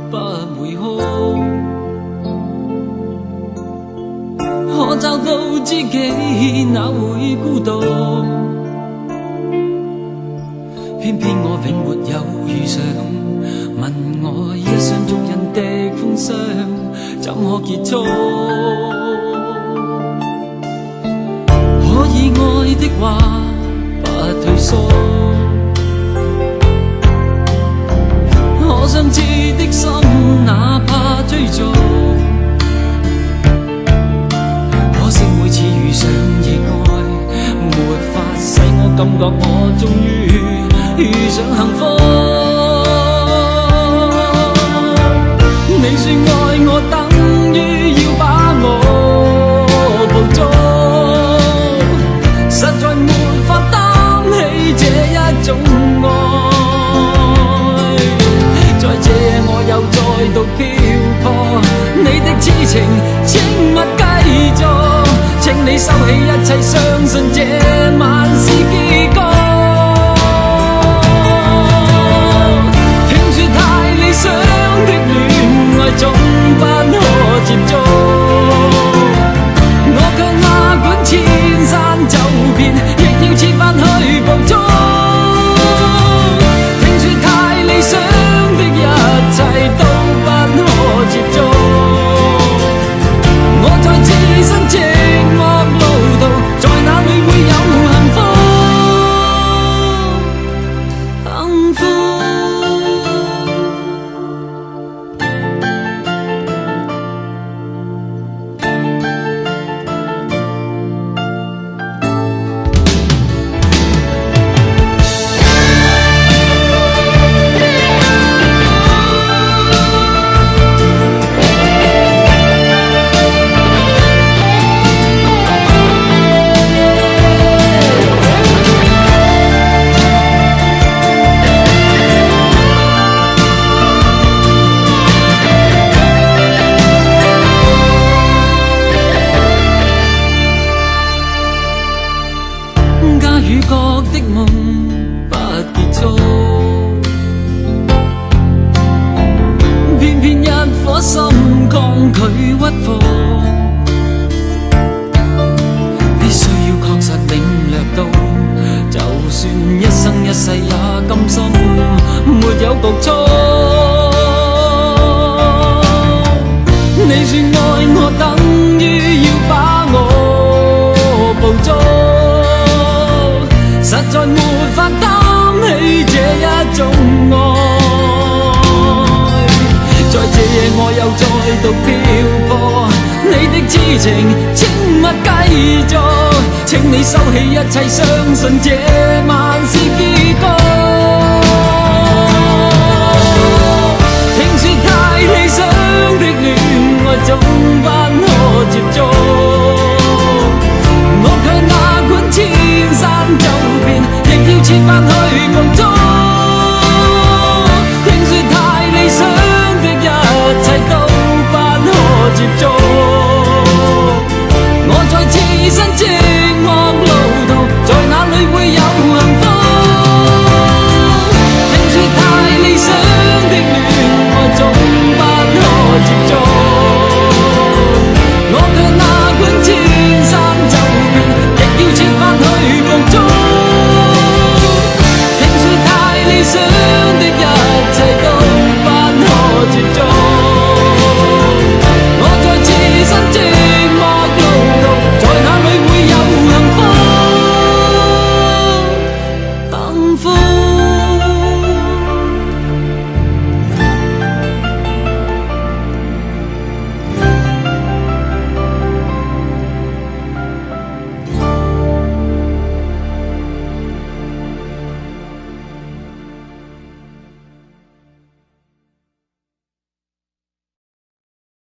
不會哭，可找到知己哪會孤獨？偏偏我永沒有遇上，問我一雙足印的風霜怎可結束？可以愛的話不退縮，可相知的心哪怕追逐，可惜每次遇上意外，沒法使我感覺我終於遇上幸福。你說愛我等於要把我捕捉，實在沒法擔起這一種愛。在這夜我又再度漂泊，你的痴情請勿繼續，請你收起一切，相信這晚是結局。想的戀愛總不可接觸，我卻哪管千山走遍，亦要設法去捕捉。聽說太理想的一切都不可接觸，我在自身寂寞路途，在哪裏會有幸福？幸福。家與國的夢不結束，偏偏一顆心抗拒屈服，必須要確實領略到，就算一生一世也甘心沒有局促。你說愛我等於要把我捕捉，實在沒法擔起這一種愛。在這夜我又再度漂泊，你的痴情請勿繼續，請你收起一切，相信這晚是結